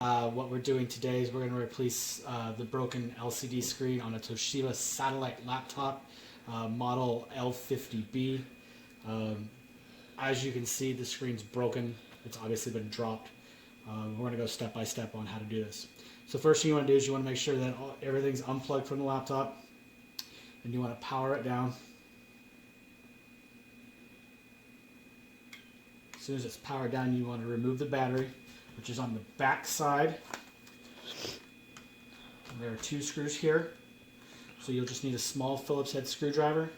What we're doing today is we're going to replace the broken LCD screen on a Toshiba Satellite laptop, model L50-B. As you can see, the screen's broken. It's obviously been dropped. We're going to go step by step on how to do this. So first thing you want to do is you want to make sure that everything's unplugged from the laptop, and you want to power it down. As soon as it's powered down, you want to remove the battery, which is on the back side. There are 2 screws here, so you'll just need a small Phillips head screwdriver.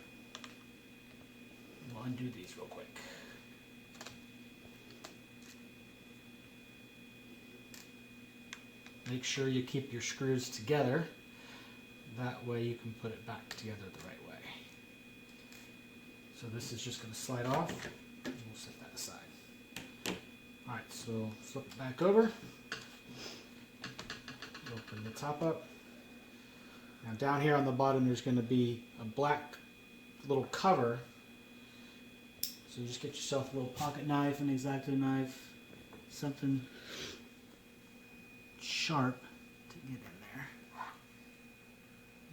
We'll undo these real quick. Make sure you keep your screws together. That way you can put it back together the right way. So this is just going to slide off. We'll set that aside. Alright, so flip it back over. Open the top up. Now down here on the bottom there's going to be a black little cover. So you just get yourself a little pocket knife, an X-Acto knife, something sharp to get in there.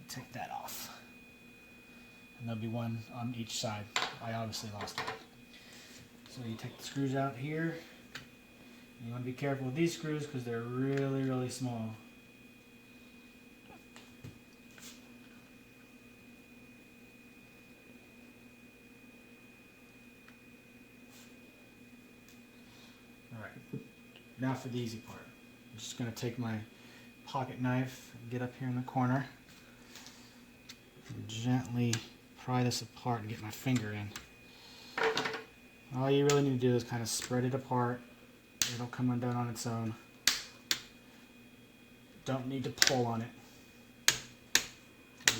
Take that off. And there'll be one on each side. I obviously lost one. So you take the screws out here. You want to be careful with these screws because they're really, really small. Alright, now for the easy part. I'm just going to take my pocket knife and get up here in the corner and gently pry this apart and get my finger in. All you really need to do is kind of spread it apart. It'll come undone on its own. Don't need to pull on it.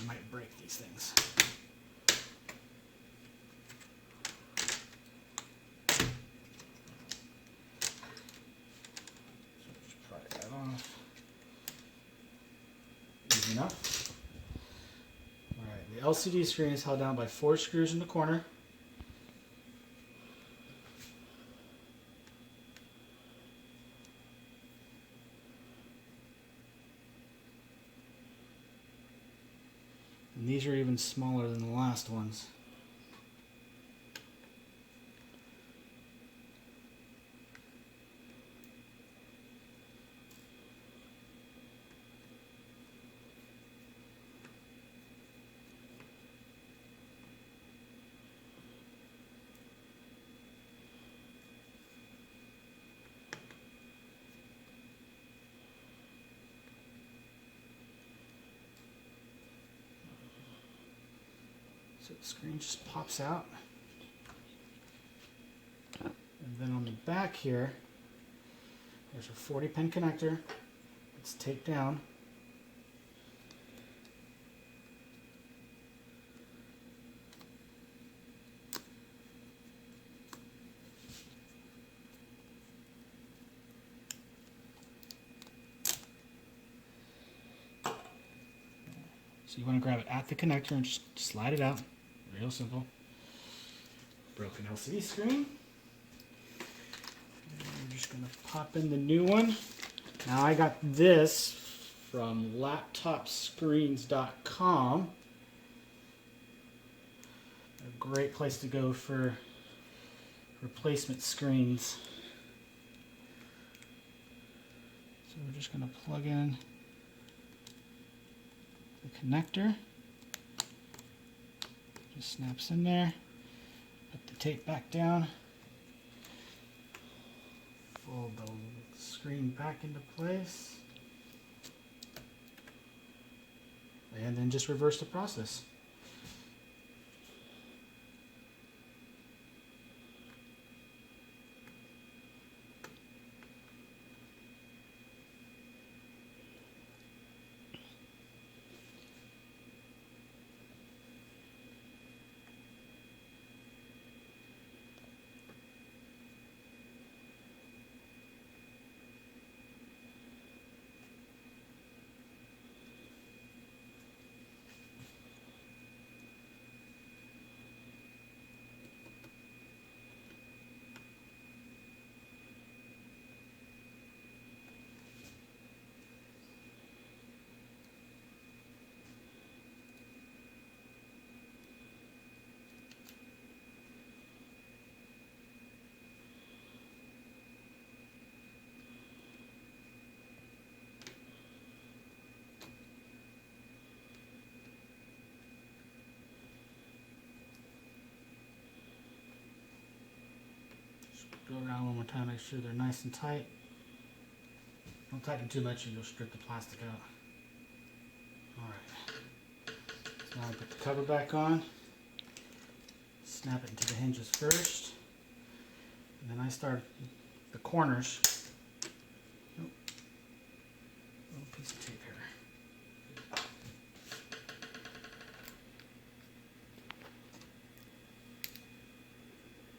You might break these things. So just pry that off. Easy enough. Alright, the LCD screen is held down by 4 screws in the corner. And these are even smaller than the last ones. So the screen just pops out. And then on the back here, there's a 40-pin connector. It's taped down. So you want to grab it at the connector and just slide it out. Real simple. Broken LCD screen. And we're just going to pop in the new one. Now I got this from laptopscreens.com. A great place to go for replacement screens. So we're just going to plug in the connector. Just snaps in there. Put the tape back down. Fold the screen back into place. And then just reverse the process. Go around one more time, make sure they're nice and tight. Don't tighten too much and you'll strip the plastic out. Alright. So now I put the cover back on. Snap it into the hinges first. And then I start the corners. Oh, little piece of tape here.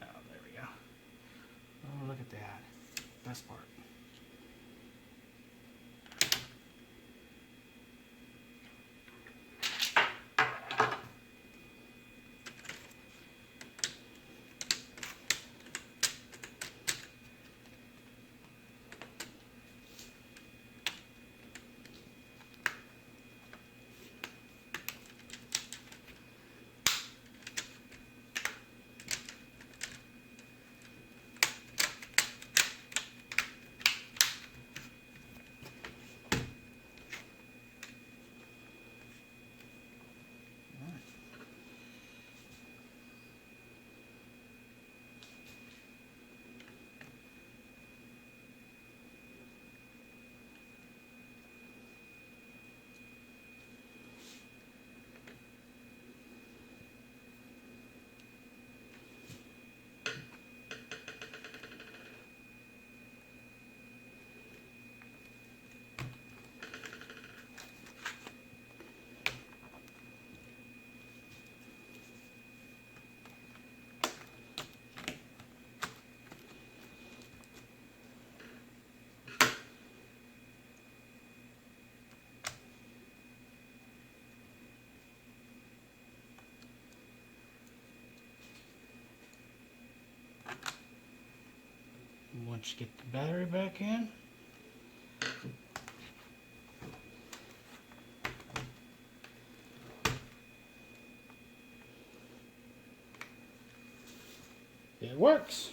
Oh, there we go. Oh, look at that. Best part. Once you get the battery back in, it works.